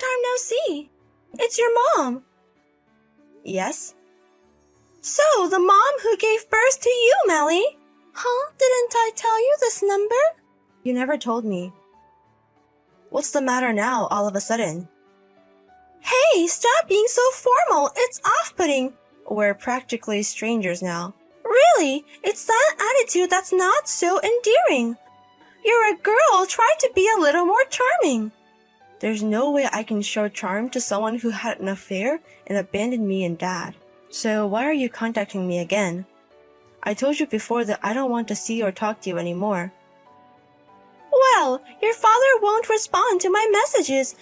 time no see. It's your mom. Yes? So, the mom who gave birth to you, Melly. Huh? Didn't I tell you this number? You never told me. What's the matter now, all of a sudden? Hey, stop being so formal. It's off-putting. We're practically strangers now. Really? It's that attitude that's not so endearing. You're a girl. Try to be a little more charming. There's no way I can show charm to someone who had an affair and abandoned me and Dad. So why are you contacting me again? I told you before that I don't want to see or talk to you anymore. Well, your father won't respond to my messages,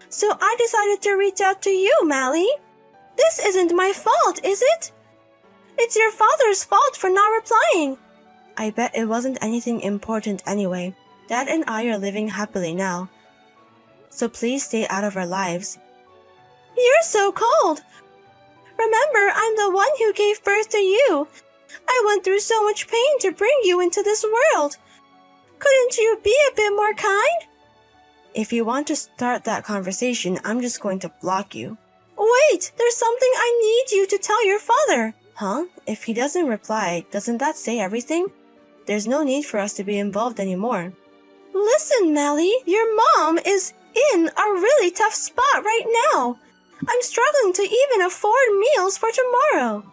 so I decided to reach out to you, Mally. This isn't my fault, is it? It's your father's fault for not replying. I bet it wasn't anything important anyway. Dad and I are living happily now. So please stay out of our lives. You're so cold. Remember, I'm the one who gave birth to you. I went through so much pain to bring you into this world. Couldn't you be a bit more kind? If you want to start that conversation, I'm just going to block you. Wait, there's something I need you to tell your father. Huh? If he doesn't reply, doesn't that say everything? There's no need for us to be involved anymore. Listen, Mally, your mom is in a really tough spot right now. I'm struggling to even afford meals for tomorrow.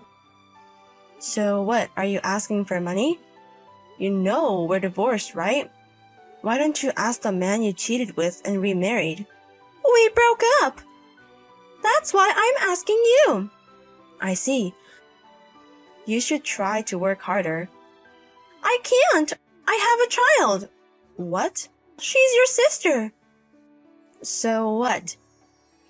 So what, are you asking for money? You know we're divorced, right? Why don't you ask the man you cheated with and remarried? We broke up. That's why I'm asking you. I see. You should try to work harder. I can't. I have a child. What? She's your sister. So what?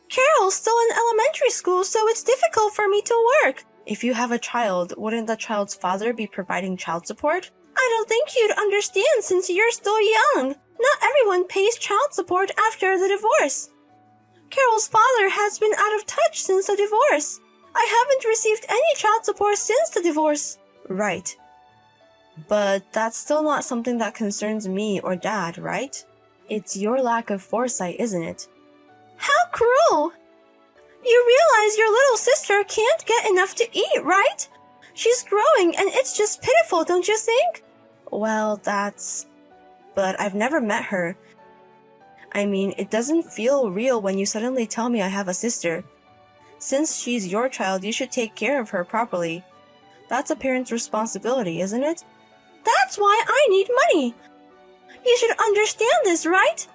Carol's still in elementary school, so it's difficult for me to work. If you have a child, wouldn't the child's father be providing child support? I don't think you'd understand since you're still young. Not everyone pays child support after the divorce. Carol's father has been out of touch since the divorce. I haven't received any child support since the divorce. Right. But that's still not something that concerns me or Dad, right? It's your lack of foresight, isn't it? How cruel! You realize your little sister can't get enough to eat, right? She's growing and it's just pitiful, don't you think? Well, but I've never met her. I mean, it doesn't feel real when you suddenly tell me I have a sister. Since she's your child, you should take care of her properly. That's a parent's responsibility, isn't it? That's why I need money. You should understand this, right?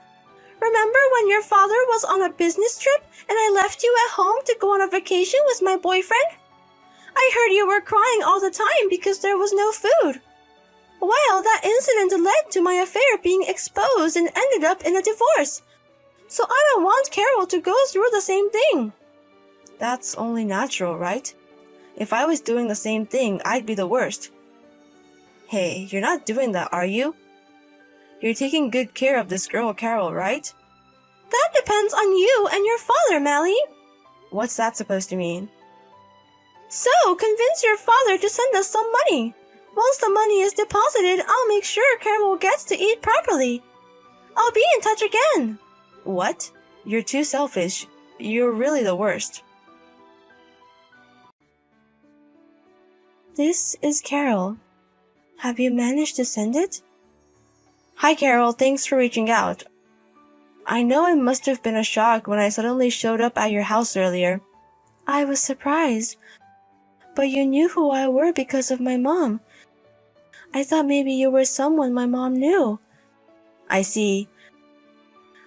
Remember when your father was on a business trip and I left you at home to go on a vacation with my boyfriend? I heard you were crying all the time because there was no food. Well, that incident led to my affair being exposed and ended up in a divorce. So I don't want Carol to go through the same thing. That's only natural, right? If I was doing the same thing, I'd be the worst. Hey, you're not doing that, are you? You're taking good care of this girl, Carol, right? That depends on you and your father, Mally. What's that supposed to mean? So, convince your father to send us some money. Once the money is deposited, I'll make sure Carol gets to eat properly. I'll be in touch again. What? You're too selfish. You're really the worst. This is Carol. Have you managed to send it? Hi, Carol. Thanks for reaching out. I know it must have been a shock when I suddenly showed up at your house earlier. I was surprised. But you knew who I were because of my mom. I thought maybe you were someone my mom knew. I see.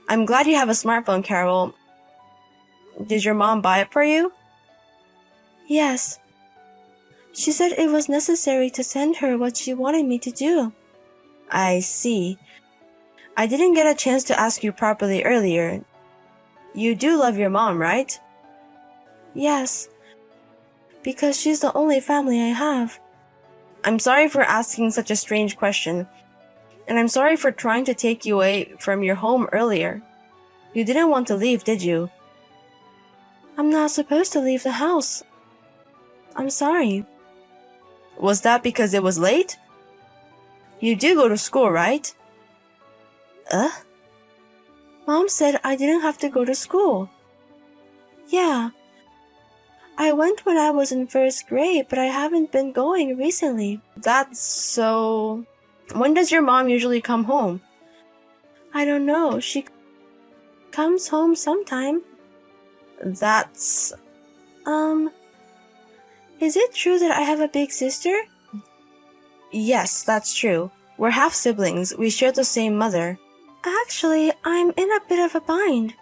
I'm glad you have a smartphone, Carol. Did your mom buy it for you? Yes. She said it was necessary to send her what she wanted me to do. I see. I didn't get a chance to ask you properly earlier. You do love your mom, right? Yes. Because she's the only family I have. I'm sorry for asking such a strange question. And I'm sorry for trying to take you away from your home earlier. You didn't want to leave, did you? I'm not supposed to leave the house. I'm sorry. Was that because it was late? You do go to school, right? Mom said I didn't have to go to school. Yeah. I went when I was in first grade, but I haven't been going recently. That's so... When does your mom usually come home? I don't know. She comes home sometime. That's... Is it true that I have a big sister? Yes, that's true. We're half siblings. We share the same mother. Actually, I'm in a bit of a bind.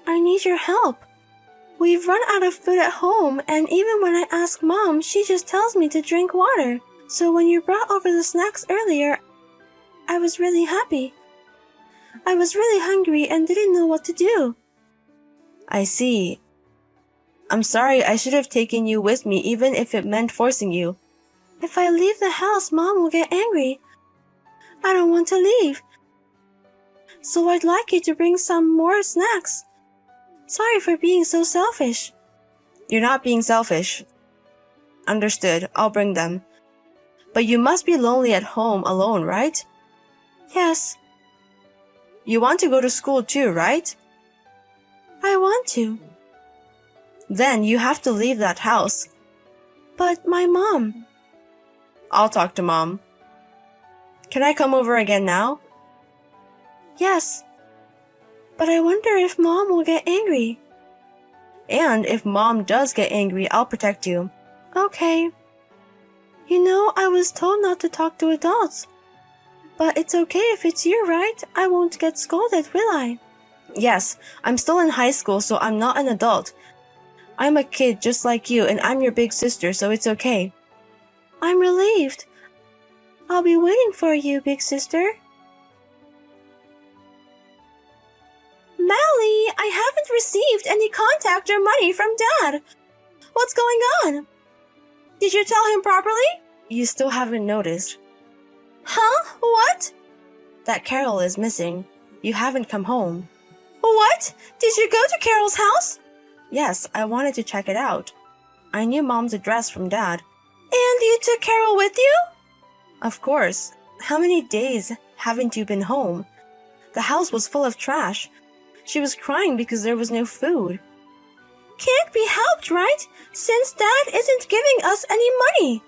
I need your help. We've run out of food at home, and even when I ask Mom, she just tells me to drink water. So when you brought over the snacks earlier, I was really happy. I was really hungry and didn't know what to do. I see. I'm sorry, I should have taken you with me even if it meant forcing you. If I leave the house, Mom will get angry. I don't want to leave. So I'd like you to bring some more snacks. Sorry for being so selfish. You're not being selfish. Understood, I'll bring them. But you must be lonely at home alone, right? Yes. You want to go to school too, right? I want to. Then you have to leave that house. But my mom... I'll talk to Mom. Can I come over again now? Yes. But I wonder if Mom will get angry. And if Mom does get angry, I'll protect you. Okay. You know, I was told not to talk to adults. But it's okay if it's you, right? I won't get scolded, will I? Yes, I'm still in high school, so I'm not an adult. I'm a kid just like you, and I'm your big sister, so it's okay. I'm relieved. I'll be waiting for you, big sister. Mally, I haven't received any contact or money from Dad. What's going on? Did you tell him properly? You still haven't noticed. Huh? What? That Carol is missing. You haven't come home. What? Did you go to Carol's house? Yes, I wanted to check it out. I knew Mom's address from Dad. And you took Carol with you? Of course. How many days haven't you been home? The house was full of trash. She was crying because there was no food. Can't be helped, right? Since Dad isn't giving us any money.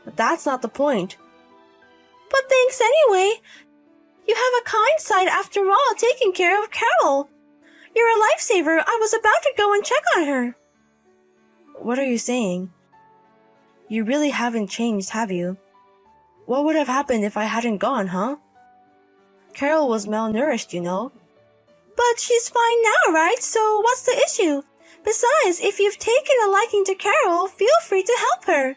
But that's not the point. But thanks anyway. You have a kind side after all, taking care of Carol. You're a lifesaver. I was about to go and check on her. What are you saying? You really haven't changed, have you? What would have happened if I hadn't gone, huh? Carol was malnourished, you know. But she's fine now, right? So what's the issue? Besides, if you've taken a liking to Carol, feel free to help her.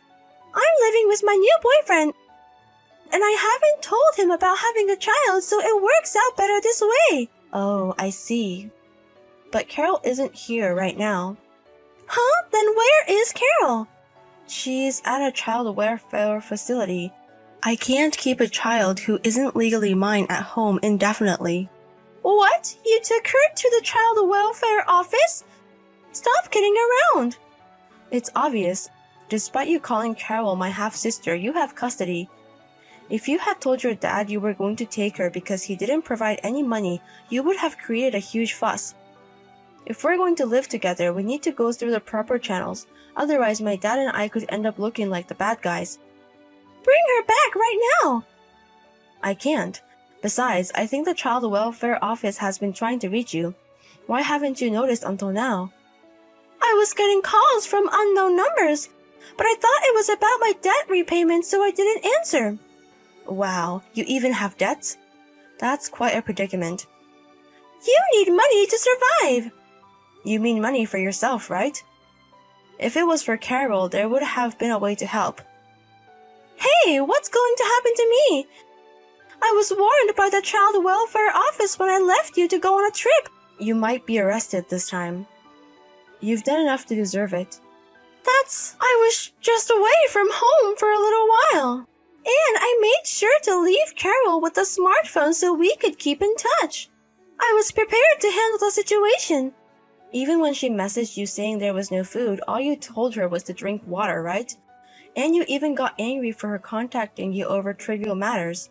I'm living with my new boyfriend, and I haven't told him about having a child, so it works out better this way. Oh, I see. But Carol isn't here right now. Huh? Then where is Carol? She's at a child welfare facility. I can't keep a child who isn't legally mine at home indefinitely. What? You took her to the child welfare office? Stop kidding around. It's obvious. Despite you calling Carol my half-sister, you have custody. If you had told your dad you were going to take her because he didn't provide any money, you would have created a huge fuss. If we're going to live together, we need to go through the proper channels. Otherwise, my dad and I could end up looking like the bad guys. Bring her back right now! I can't. Besides, I think the child welfare office has been trying to reach you. Why haven't you noticed until now? I was getting calls from unknown numbers, but I thought it was about my debt repayment, so I didn't answer. Wow, you even have debts? That's quite a predicament. You need money to survive! You mean money for yourself, right? If it was for Carol, there would have been a way to help. Hey, what's going to happen to me? I was warned by the child welfare office when I left you to go on a trip. You might be arrested this time. You've done enough to deserve it. I was just away from home for a little while. And I made sure to leave Carol with the smartphone so we could keep in touch. I was prepared to handle the situation. Even when she messaged you saying there was no food, all you told her was to drink water, right? And you even got angry for her contacting you over trivial matters.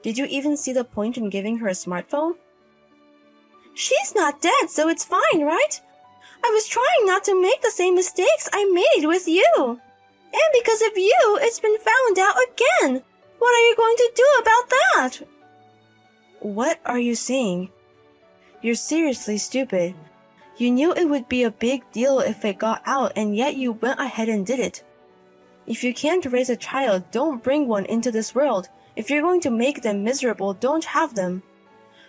Did you even see the point in giving her a smartphone? She's not dead, so it's fine, right? I was trying not to make the same mistakes I made with you. And because of you, it's been found out again. What are you going to do about that? What are you saying? You're seriously stupid. You knew it would be a big deal if it got out, and yet you went ahead and did it. If you can't raise a child, don't bring one into this world. If you're going to make them miserable, don't have them.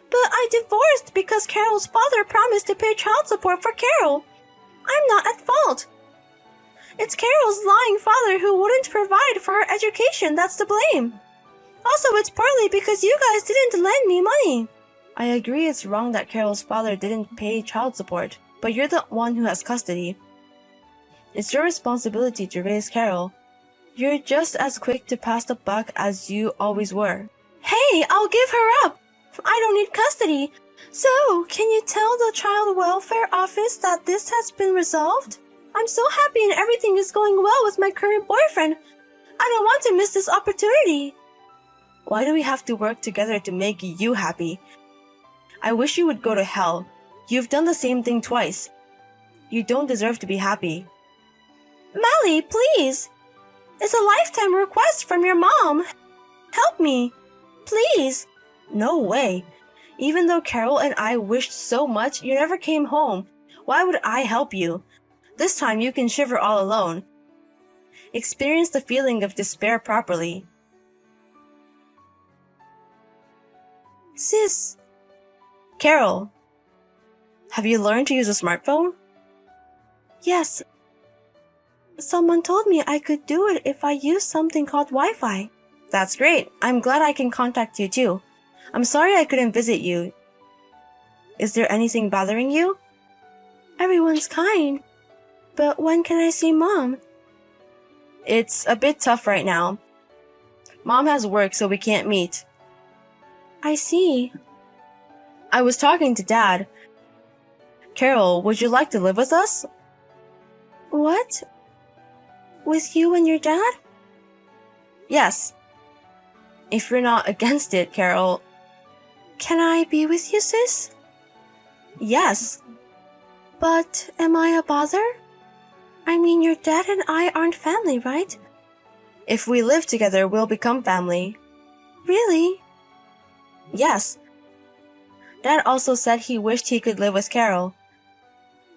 But I divorced because Carol's father promised to pay child support for Carol. I'm not at fault. It's Carol's lying father who wouldn't provide for her education that's to blame. Also, it's partly because you guys didn't lend me money. I agree it's wrong that Carol's father didn't pay child support, but you're the one who has custody. It's your responsibility to raise Carol. You're just as quick to pass the buck as you always were. Hey, I'll give her up. I don't need custody. So, can you tell the Child Welfare Office that this has been resolved? I'm so happy and everything is going well with my current boyfriend. I don't want to miss this opportunity. Why do we have to work together to make you happy? I wish you would go to hell. You've done the same thing twice. You don't deserve to be happy. Mally, please. It's a lifetime request from your mom. Help me. Please. No way. Even though Carol and I wished so much, you never came home. Why would I help you? This time you can shiver all alone. Experience the feeling of despair properly. Sis. Carol, have you learned to use a smartphone? Yes. Someone told me I could do it if I used something called Wi-Fi. That's great. I'm glad I can contact you too. I'm sorry I couldn't visit you. Is there anything bothering you? Everyone's kind. But when can I see Mom? It's a bit tough right now. Mom has work, so we can't meet. I see. I was talking to Dad. Carol, would you like to live with us? What? With you and your dad? Yes. If you're not against it, Carol. Can I be with you, sis? Yes. But am I a bother? I mean, your dad and I aren't family, right? If we live together, we'll become family. Really? Yes. Dad also said he wished he could live with Carol.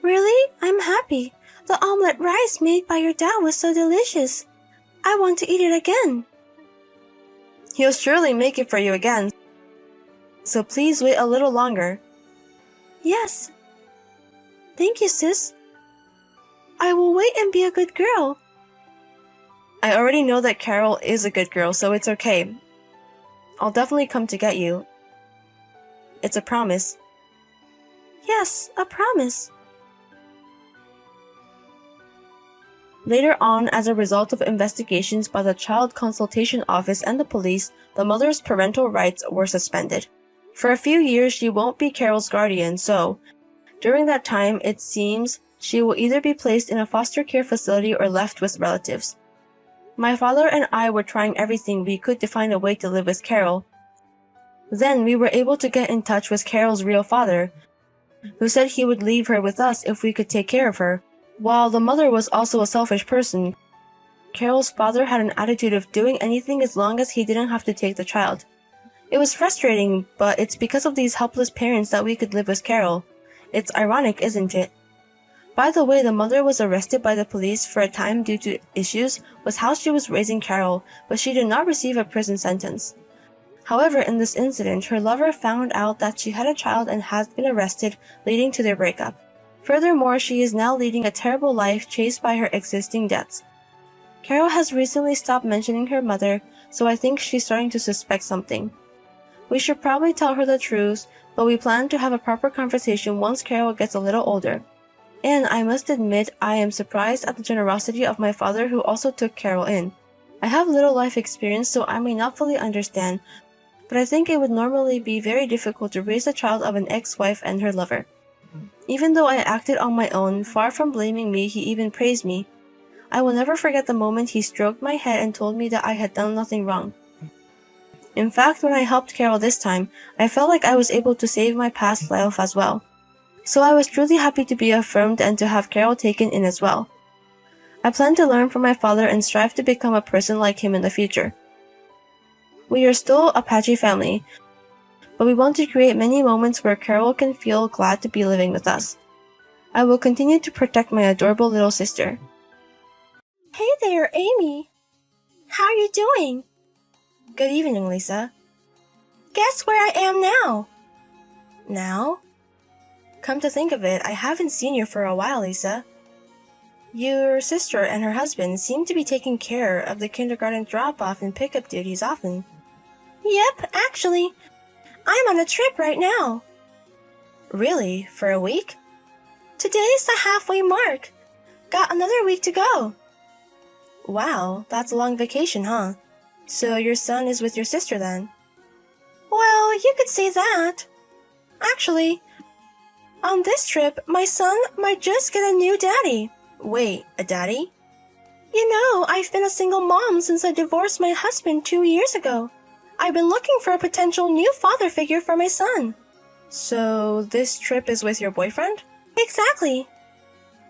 Really? I'm happy. The omelette rice made by your dad was so delicious. I want to eat it again. He'll surely make it for you again. So please wait a little longer. Yes. Thank you, sis. I will wait and be a good girl. I already know that Carol is a good girl, so it's okay. I'll definitely come to get you. It's a promise. Yes, a promise. Later on, as a result of investigations by the Child Consultation Office and the police, the mother's parental rights were suspended. For a few years, she won't be Carol's guardian, so during that time, it seems she will either be placed in a foster care facility or left with relatives. My father and I were trying everything we could to find a way to live with Carol. Then we were able to get in touch with Carol's real father, who said he would leave her with us if we could take care of her. While the mother was also a selfish person, Carol's father had an attitude of doing anything as long as he didn't have to take the child. It was frustrating, but it's because of these helpless parents that we could live with Carol. It's ironic, isn't it? By the way, the mother was arrested by the police for a time due to issues with how she was raising Carol, but she did not receive a prison sentence. However, in this incident, her lover found out that she had a child and has been arrested, leading to their breakup. Furthermore, she is now leading a terrible life chased by her existing debts. Carol has recently stopped mentioning her mother, so I think she's starting to suspect something. We should probably tell her the truth, but we plan to have a proper conversation once Carol gets a little older. And I must admit, I am surprised at the generosity of my father who also took Carol in. I have little life experience, so I may not fully understand, but I think it would normally be very difficult to raise a child of an ex-wife and her lover. Even though I acted on my own, far from blaming me, he even praised me. I will never forget the moment he stroked my head and told me that I had done nothing wrong. In fact, when I helped Carol this time, I felt like I was able to save my past life as well. So I was truly happy to be affirmed and to have Carol taken in as well. I plan to learn from my father and strive to become a person like him in the future. We are still a patchy family, but we want to create many moments where Carol can feel glad to be living with us. I will continue to protect my adorable little sister. Hey there, Amy. How are you doing? Good evening, Lisa. Guess where I am now? Now? Come to think of it, I haven't seen you for a while, Lisa. Your sister and her husband seem to be taking care of the kindergarten drop-off and pickup duties often. Yep, actually, I'm on a trip right now. Really? For a week? Today's the halfway mark. Got another week to go. Wow, that's a long vacation, huh? So your son is with your sister then? Well, you could say that. Actually, on this trip, my son might just get a new daddy. Wait, a daddy? You know, I've been a single mom since I divorced my husband 2 years ago. I've been looking for a potential new father figure for my son. So this trip is with your boyfriend? Exactly.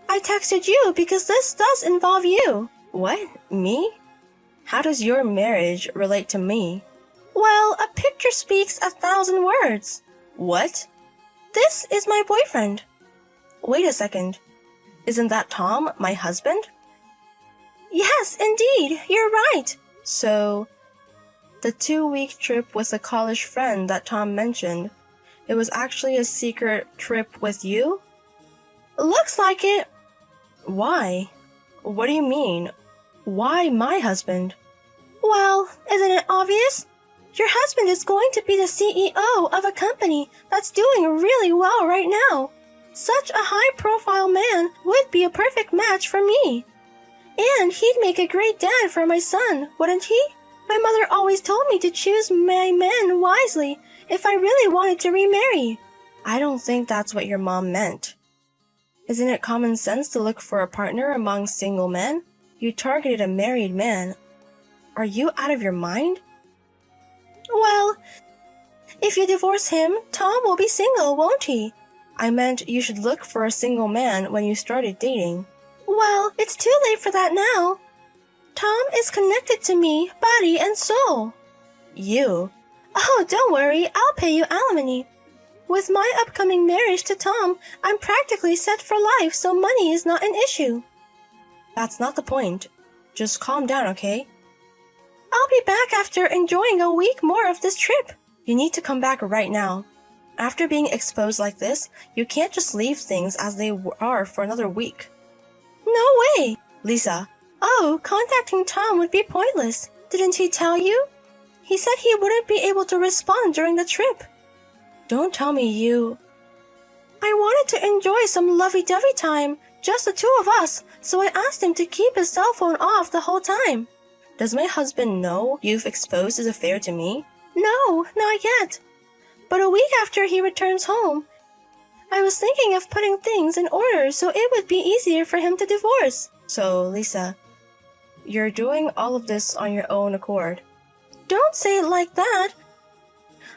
I texted you because this does involve you. What? Me? How does your marriage relate to me? Well, a picture speaks 1,000 words. What? This is my boyfriend. Wait a second. Isn't that Tom, my husband? Yes, indeed, you're right. So, the 2-week trip with a college friend that Tom mentioned, it was actually a secret trip with you? Looks like it. Why? What do you mean? Why my husband? Well, isn't it obvious? Your husband is going to be the CEO of a company that's doing really well right now. Such a high-profile man would be a perfect match for me. And he'd make a great dad for my son, wouldn't he? My mother always told me to choose my men wisely if I really wanted to remarry. I don't think that's what your mom meant. Isn't it common sense to look for a partner among single men? You targeted a married man. Are you out of your mind? Well, if you divorce him, Tom will be single, won't he? I meant you should look for a single man when you started dating. Well, it's too late for that now. Tom is connected to me, body and soul. You? Oh, don't worry, I'll pay you alimony. With my upcoming marriage to Tom, I'm practically set for life, so money is not an issue. That's not the point. Just calm down, okay? I'll be back after enjoying a week more of this trip. You need to come back right now. After being exposed like this, you can't just leave things as they are for another week. No way! Lisa. Oh, contacting Tom would be pointless. Didn't he tell you? He said he wouldn't be able to respond during the trip. Don't tell me you... I wanted to enjoy some lovey-dovey time, just the two of us, so I asked him to keep his cell phone off the whole time. Does my husband know you've exposed his affair to me? No, not yet. But a week after he returns home, I was thinking of putting things in order so it would be easier for him to divorce. So, Lisa, you're doing all of this on your own accord. Don't say it like that.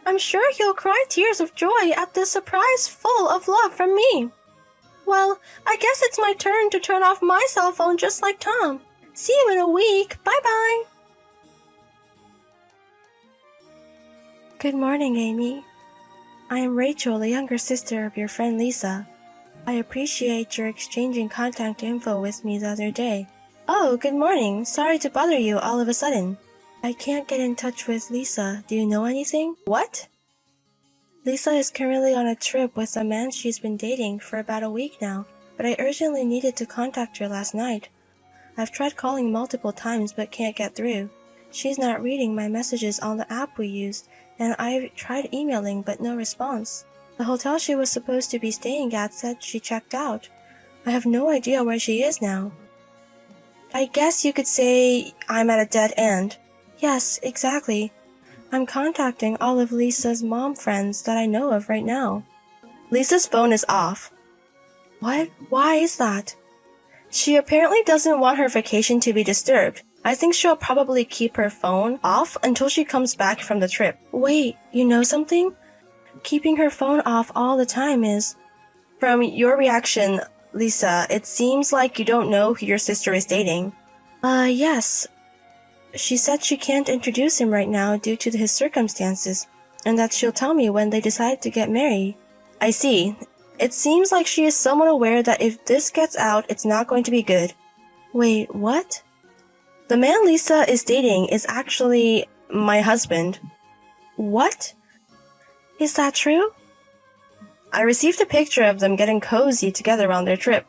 I'm sure he'll cry tears of joy at this surprise full of love from me. Well, I guess it's my turn to turn off my cell phone just like Tom. See you in a week. Bye-bye. Good morning, Amy. I am Rachel, the younger sister of your friend Lisa. I appreciate your exchanging contact info with me the other day. Oh, good morning. Sorry to bother you all of a sudden. I can't get in touch with Lisa. Do you know anything? What? Lisa is currently on a trip with a man she's been dating for about a week now, but I urgently needed to contact her last night. I've tried calling multiple times but can't get through. She's not reading my messages on the app we use, and I've tried emailing but no response. The hotel she was supposed to be staying at said she checked out. I have no idea where she is now. I guess you could say I'm at a dead end. Yes, exactly. I'm contacting all of Lisa's mom friends that I know of right now. Lisa's phone is off. What? Why is that? She apparently doesn't want her vacation to be disturbed. I think she'll probably keep her phone off until she comes back from the trip. Wait, you know something? Keeping her phone off all the time is From your reaction, Lisa, it seems like you don't know who your sister is dating. Yes. She said she can't introduce him right now due to his circumstances, and that she'll tell me when they decide to get married. I see. It seems like she is somewhat aware that if this gets out, it's not going to be good. Wait, what? The man Lisa is dating is actually my husband. What? Is that true? I received a picture of them getting cozy together on their trip.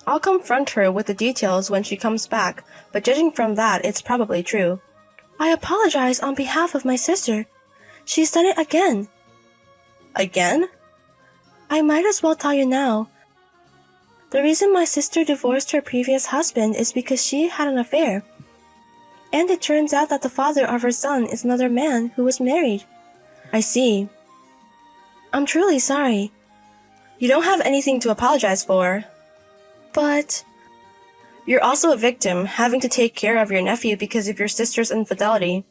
I'll confront her with the details when she comes back, but judging from that, it's probably true. I apologize on behalf of my sister. She's done it again. Again? I might as well tell you now. The reason my sister divorced her previous husband is because she had an affair. And it turns out that the father of her son is another man who was married. I see. I'm truly sorry. You don't have anything to apologize for. But you're also a victim, having to take care of your nephew because of your sister's infidelity.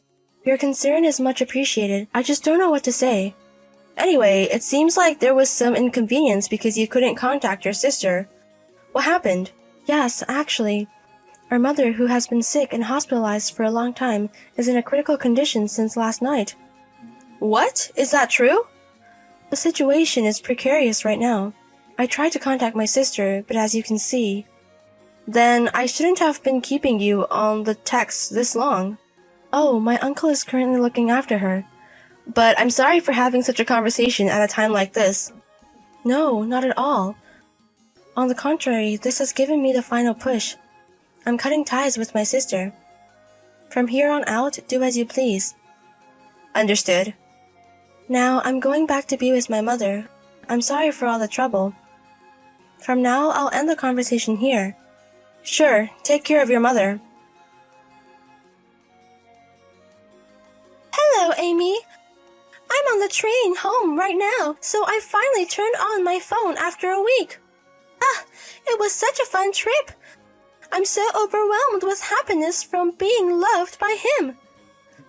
Your concern is much appreciated. I just don't know what to say. Anyway, it seems like there was some inconvenience because you couldn't contact your sister. What happened? Yes, actually. Our mother, who has been sick and hospitalized for a long time, is in a critical condition since last night. What? Is that true? The situation is precarious right now. I tried to contact my sister, but as you can see... Then I shouldn't have been keeping you on the text this long. Oh, my uncle is currently looking after her. But I'm sorry for having such a conversation at a time like this. No, not at all. On the contrary, this has given me the final push. I'm cutting ties with my sister. From here on out, do as you please. Understood. Now, I'm going back to be with my mother. I'm sorry for all the trouble. From now, I'll end the conversation here. Sure, take care of your mother. Hello, Amy. I'm on the train home right now, so I finally turned on my phone after a week. It was such a fun trip. I'm so overwhelmed with happiness from being loved by him.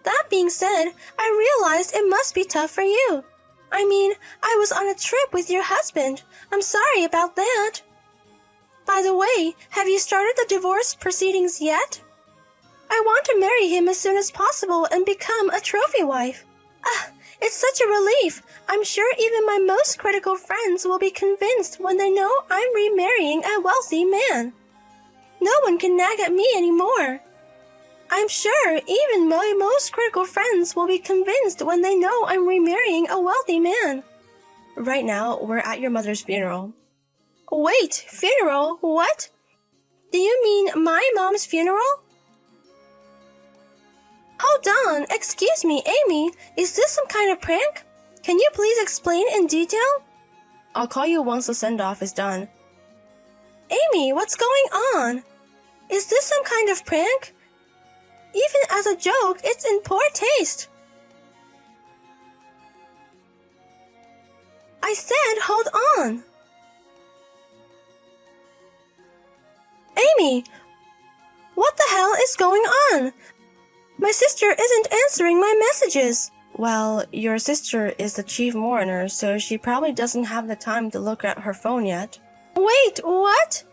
That being said, I realized it must be tough for you. I mean, I was on a trip with your husband. I'm sorry about that. By the way, have you started the divorce proceedings yet? I want to marry him as soon as possible and become a trophy wife. It's such a relief. I'm sure even my most critical friends will be convinced when they know I'm remarrying a wealthy man. No one can nag at me anymore. I'm sure even my most critical friends will be convinced when they know I'm remarrying a wealthy man. Right now, we're at your mother's funeral. Wait, funeral? What? Do you mean my mom's funeral? Hold on, excuse me, Amy, is this some kind of prank? Can you please explain in detail? I'll call you once the send-off is done. Amy, what's going on? Is this some kind of prank? Even as a joke, it's in poor taste. I said hold on. Amy, what the hell is going on? My sister isn't answering my messages. Well, your sister is the chief mourner, so she probably doesn't have the time to look at her phone yet. Wait, what?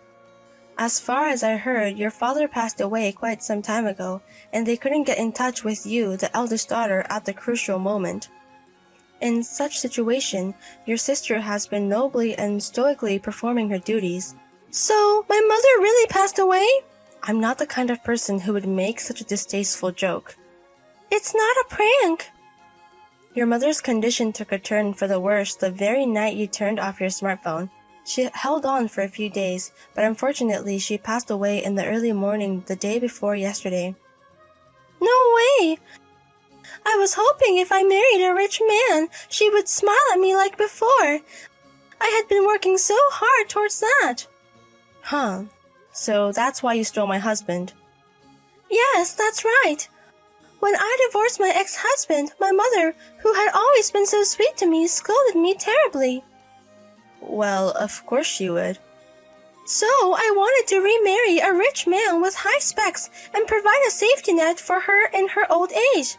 As far as I heard, your father passed away quite some time ago, and they couldn't get in touch with you, the eldest daughter, at the crucial moment. In such situation, your sister has been nobly and stoically performing her duties. So, my mother really passed away? I'm not the kind of person who would make such a distasteful joke. It's not a prank. Your mother's condition took a turn for the worse the very night you turned off your smartphone. She held on for a few days, but unfortunately she passed away in the early morning the day before yesterday. No way! I was hoping if I married a rich man, she would smile at me like before. I had been working so hard towards that. Huh. So that's why you stole my husband. Yes, that's right. When I divorced my ex-husband, my mother, who had always been so sweet to me, scolded me terribly. Well, of course she would. So I wanted to remarry a rich man with high specs and provide a safety net for her in her old age.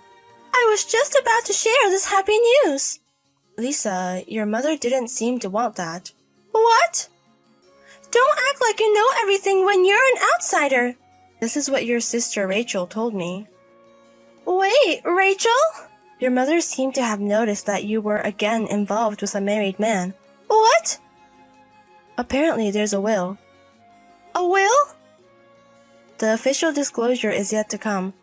I was just about to share this happy news. Lisa, your mother didn't seem to want that. What? Don't act like you know everything when you're an outsider. This is what your sister Rachel told me. Wait, Rachel? Your mother seemed to have noticed that you were again involved with a married man. What? Apparently there's a will. A will? The official disclosure is yet to come.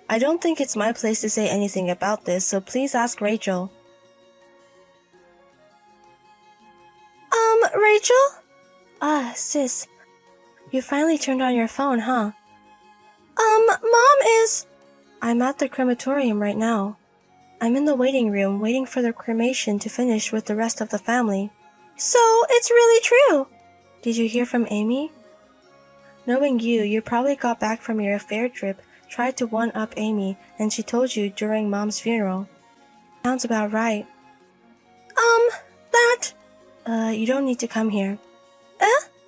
I don't think it's my place to say anything about this, so please ask Rachel. Rachel? Ah, sis. You finally turned on your phone, huh? Mom is... I'm at the crematorium right now. I'm in the waiting room waiting for the cremation to finish with the rest of the family. So, it's really true. Did you hear from Amy? Knowing you probably got back from your affair trip, tried to one-up Amy, and she told you during Mom's funeral. Sounds about right. That... You don't need to come here.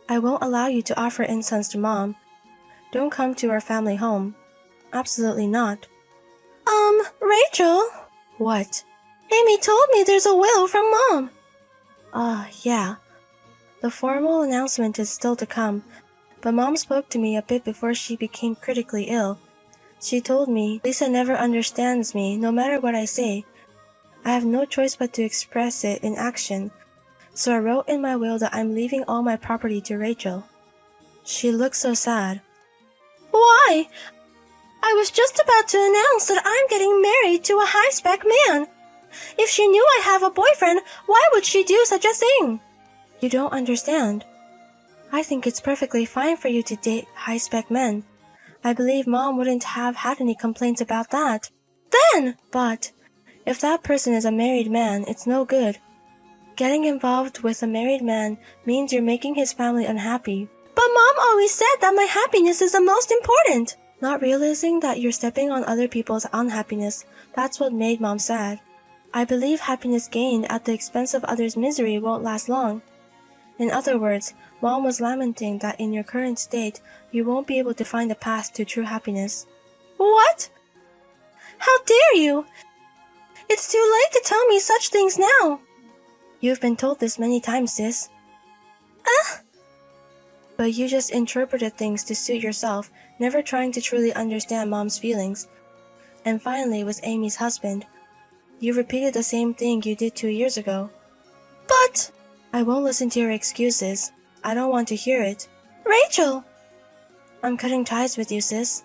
I won't allow you to offer incense to Mom. Don't come to our family home. Absolutely not. Rachel? What? Amy told me there's a will from Mom. Yeah. The formal announcement is still to come, but Mom spoke to me a bit before she became critically ill. She told me, Lisa never understands me, no matter what I say. I have no choice but to express it in action. So I wrote in my will that I'm leaving all my property to Rachel. She looked so sad. Why? I was just about to announce that I'm getting married to a high-spec man. If she knew I have a boyfriend, why would she do such a thing? You don't understand. I think it's perfectly fine for you to date high-spec men. I believe Mom wouldn't have had any complaints about that. But, if that person is a married man, it's no good. Getting involved with a married man means you're making his family unhappy. But Mom always said that my happiness is the most important. Not realizing that you're stepping on other people's unhappiness, that's what made Mom sad. I believe happiness gained at the expense of others' misery won't last long. In other words, Mom was lamenting that in your current state, you won't be able to find the path to true happiness. What? How dare you? It's too late to tell me such things now. You've been told this many times, sis. But you just interpreted things to suit yourself, never trying to truly understand Mom's feelings. And finally, with Amy's husband, you repeated the same thing you did 2 years ago. But... I won't listen to your excuses. I don't want to hear it. Rachel! I'm cutting ties with you, sis.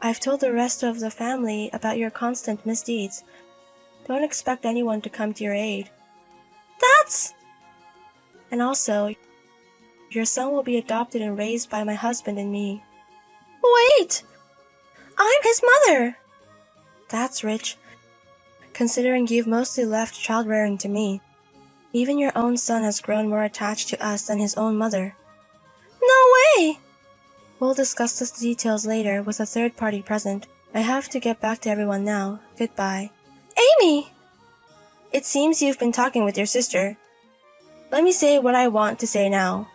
I've told the rest of the family about your constant misdeeds. Don't expect anyone to come to your aid. That's... And also, your son will be adopted and raised by my husband and me. Wait! I'm his mother! That's rich, considering you've mostly left child rearing to me. Even your own son has grown more attached to us than his own mother. No way! We'll discuss the details later with a third party present. I have to get back to everyone now. Goodbye. Amy! It seems you've been talking with your sister. Let me say what I want to say now.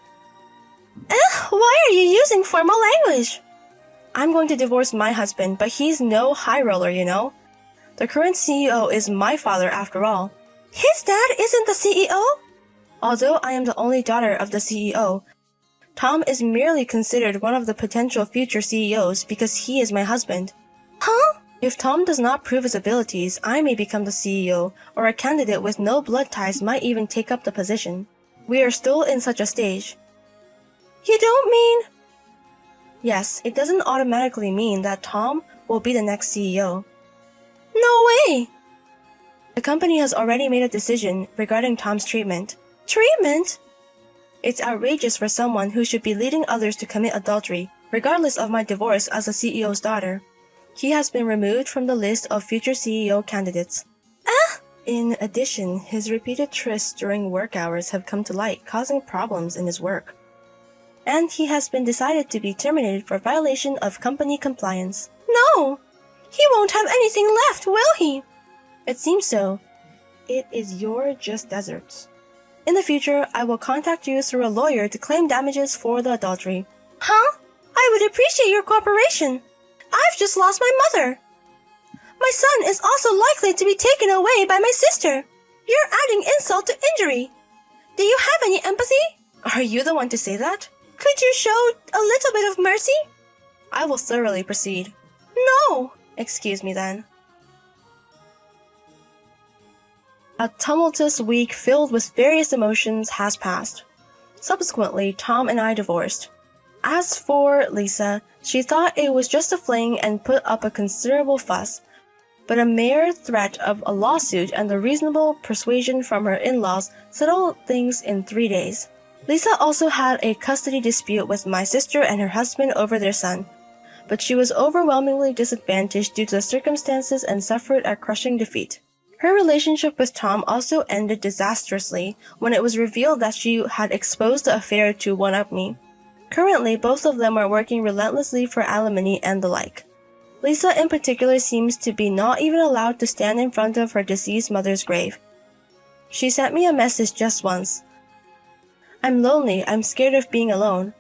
Why are you using formal language? I'm going to divorce my husband, but he's no high roller, you know. The current CEO is my father after all. His dad isn't the CEO? Although I am the only daughter of the CEO, Tom is merely considered one of the potential future CEOs because he is my husband. Huh? If Tom does not prove his abilities, I may become the CEO, or a candidate with no blood ties might even take up the position. We are still in such a stage. You don't mean... Yes, it doesn't automatically mean that Tom will be the next CEO. No way! The company has already made a decision regarding Tom's treatment. Treatment? It's outrageous for someone who should be leading others to commit adultery, regardless of my divorce as the CEO's daughter. He has been removed from the list of future CEO candidates. In addition, his repeated trysts during work hours have come to light, causing problems in his work. And he has been decided to be terminated for violation of company compliance. No! He won't have anything left, will he? It seems so. It is your just desserts. In the future, I will contact you through a lawyer to claim damages for the adultery. Huh? I would appreciate your cooperation. I've just lost my mother. My son is also likely to be taken away by my sister. You're adding insult to injury. Do you have any empathy? Are you the one to say that? Could you show a little bit of mercy? I will thoroughly proceed. No! Excuse me then. A tumultuous week filled with various emotions has passed. Subsequently, Tom and I divorced. As for Lisa, she thought it was just a fling and put up a considerable fuss, but a mere threat of a lawsuit and the reasonable persuasion from her in-laws settled things in 3 days. Lisa also had a custody dispute with my sister and her husband over their son, but she was overwhelmingly disadvantaged due to the circumstances and suffered a crushing defeat. Her relationship with Tom also ended disastrously when it was revealed that she had exposed the affair to one-up me. Currently, both of them are working relentlessly for alimony and the like. Lisa in particular seems to be not even allowed to stand in front of her deceased mother's grave. She sent me a message just once. "I'm lonely, I'm scared of being alone."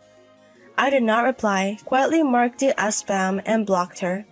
I did not reply, quietly marked it as spam, and blocked her.